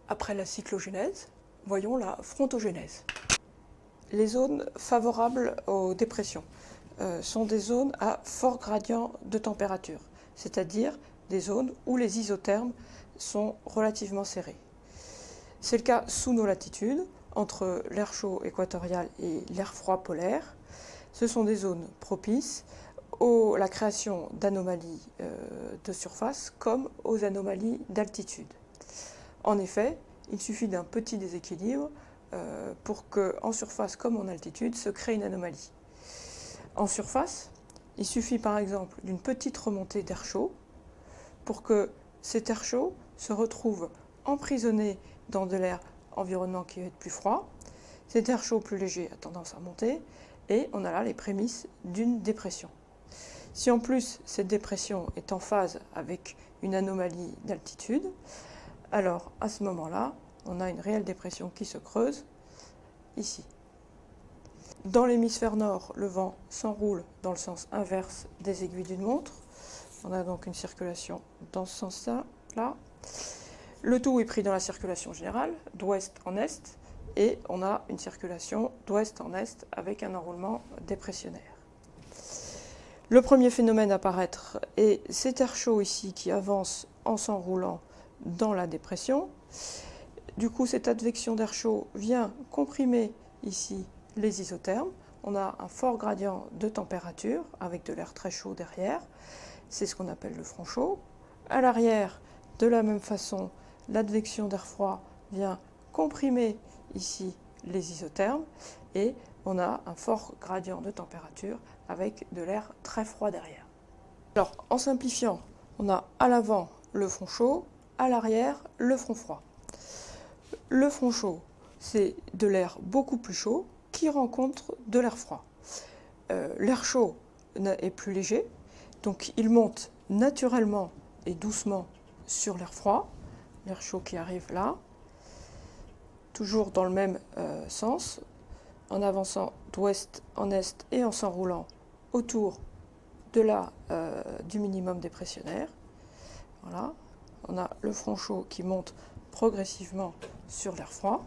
Après la cyclogénèse, voyons la frontogénèse. Les zones favorables aux dépressions sont des zones à fort gradient de température, c'est-à-dire des zones où les isothermes sont relativement serrés. C'est le cas sous nos latitudes, entre l'air chaud équatorial et l'air froid polaire. Ce sont des zones propices à la création d'anomalies de surface comme aux anomalies d'altitude. En effet, il suffit d'un petit déséquilibre pour qu'en surface comme en altitude se crée une anomalie. En surface, il suffit par exemple d'une petite remontée d'air chaud pour que cet air chaud se retrouve emprisonné dans de l'air environnement qui va être plus froid. Cet air chaud plus léger a tendance à monter et on a là les prémices d'une dépression. Si en plus cette dépression est en phase avec une anomalie d'altitude, alors à ce moment-là, on a une réelle dépression qui se creuse ici. Dans l'hémisphère nord, le vent s'enroule dans le sens inverse des aiguilles d'une montre. On a donc une circulation dans ce sens-là. Le tout est pris dans la circulation générale, d'ouest en est, et on a une circulation d'ouest en est avec un enroulement dépressionnaire. Le premier phénomène à apparaître est cet air chaud ici qui avance en s'enroulant dans la dépression. Du coup, cette advection d'air chaud vient comprimer ici les isothermes. On a un fort gradient de température avec de l'air très chaud derrière. C'est ce qu'on appelle le front chaud. À l'arrière, de la même façon, l'advection d'air froid vient comprimer ici les isothermes et on a un fort gradient de température avec de l'air très froid derrière. Alors, en simplifiant, on a à l'avant le front chaud, à l'arrière le front froid. Le front chaud, c'est de l'air beaucoup plus chaud qui rencontre de l'air froid. L'air chaud est plus léger, donc il monte naturellement et doucement sur l'air froid, l'air chaud qui arrive là, toujours dans le même sens, en avançant d'ouest en est et en s'enroulant autour du minimum dépressionnaire. Voilà, on a le front chaud qui monte progressivement sur l'air froid.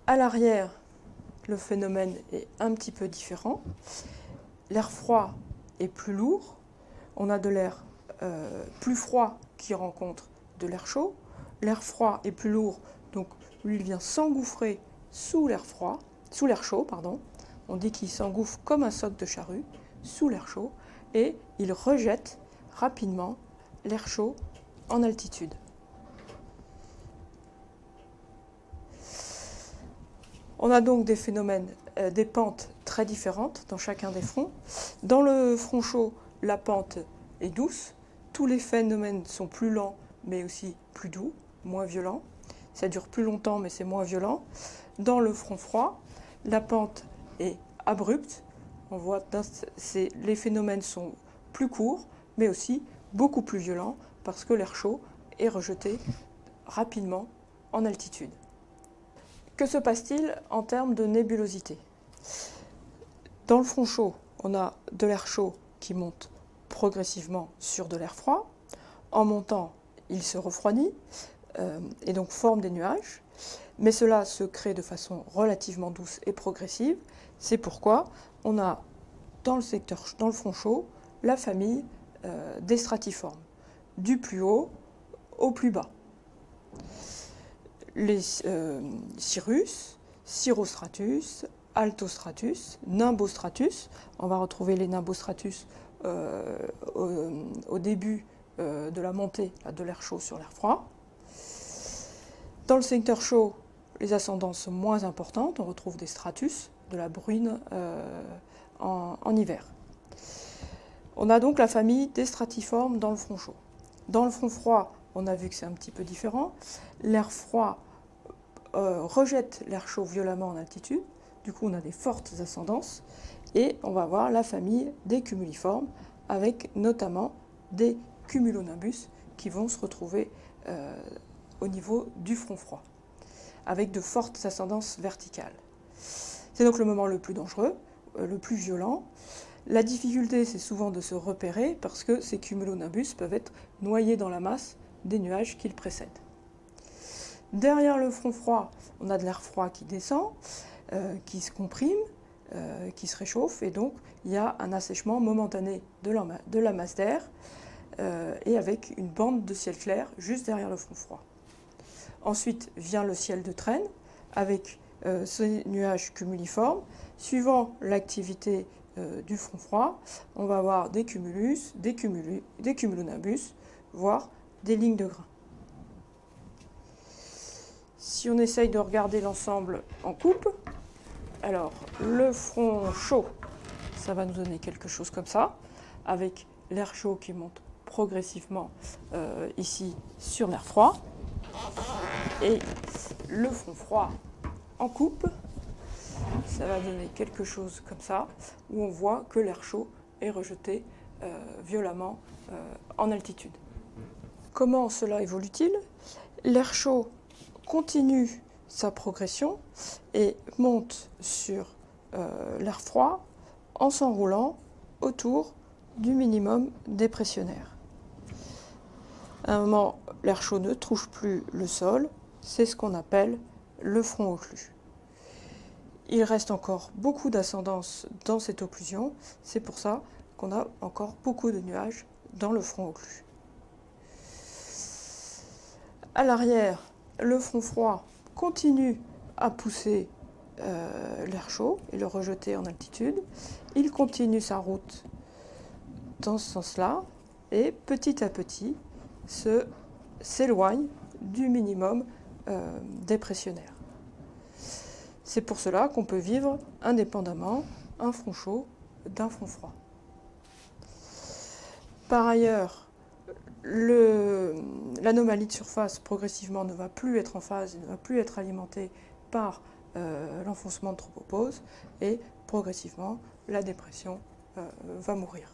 À l'arrière, le phénomène est un petit peu différent. L'air froid est plus lourd. On a de l'air plus froid qui rencontre de l'air chaud. L'air froid est plus lourd, donc lui il vient s'engouffrer sous l'air chaud. On dit qu'il s'engouffre comme un soc de charrue sous l'air chaud et il rejette rapidement l'air chaud en altitude. On a donc des phénomènes, des pentes très différentes dans chacun des fronts. Dans le front chaud, la pente est douce. Tous les phénomènes sont plus lents, mais aussi plus doux, moins violents. Ça dure plus longtemps, mais c'est moins violent. Dans le front froid, la pente est abrupte. On voit que les phénomènes sont plus courts, mais aussi beaucoup plus violents, parce que l'air chaud est rejeté rapidement en altitude. Que se passe-t-il en termes de nébulosité? Dans le front chaud, on a de l'air chaud qui monte progressivement sur de l'air froid. En montant, il se refroidit et donc forme des nuages. Mais cela se crée de façon relativement douce et progressive. C'est pourquoi on a dans le front chaud la famille des stratiformes, du plus haut au plus bas. Les cirrus, cirrostratus, altostratus, nimbostratus. On va retrouver les nimbostratus au début de la montée de l'air chaud sur l'air froid. Dans le secteur chaud, les ascendances sont moins importantes. On retrouve des stratus, de la bruine en hiver. On a donc la famille des stratiformes dans le front chaud. Dans le front froid, on a vu que c'est un petit peu différent. L'air froid rejette l'air chaud violemment en altitude. Du coup, on a des fortes ascendances. Et on va voir la famille des cumuliformes, avec notamment des cumulonimbus qui vont se retrouver au niveau du front froid, avec de fortes ascendances verticales. C'est donc le moment le plus dangereux, le plus violent. La difficulté, c'est souvent de se repérer parce que ces cumulonimbus peuvent être noyés dans la masse des nuages qui le précèdent. Derrière le front froid, on a de l'air froid qui descend, qui se comprime, qui se réchauffe, et donc il y a un assèchement momentané de la masse d'air, et avec une bande de ciel clair juste derrière le front froid. Ensuite vient le ciel de traîne, avec ces nuages cumuliformes. Suivant l'activité du front froid, on va avoir des cumulus, des cumulonimbus, voire des lignes de grains. Si on essaye de regarder l'ensemble en coupe, alors le front chaud, ça va nous donner quelque chose comme ça, avec l'air chaud qui monte progressivement ici sur l'air froid, et le front froid en coupe, ça va donner quelque chose comme ça, où on voit que l'air chaud est rejeté violemment en altitude. Comment cela évolue-t-il? L'air chaud continue sa progression et monte sur l'air froid en s'enroulant autour du minimum dépressionnaire. À un moment, l'air chaud ne touche plus le sol, c'est ce qu'on appelle le front occlus. Il reste encore beaucoup d'ascendance dans cette occlusion, c'est pour ça qu'on a encore beaucoup de nuages dans le front occlus. À l'arrière, le front froid continue à pousser l'air chaud et le rejeter en altitude. Il continue sa route dans ce sens-là et petit à petit s'éloigne du minimum dépressionnaire. C'est pour cela qu'on peut vivre indépendamment un front chaud d'un front froid. Par ailleurs, l'anomalie de surface progressivement ne va plus être en phase, ne va plus être alimentée par l'enfoncement de tropopause, et progressivement la dépression va mourir.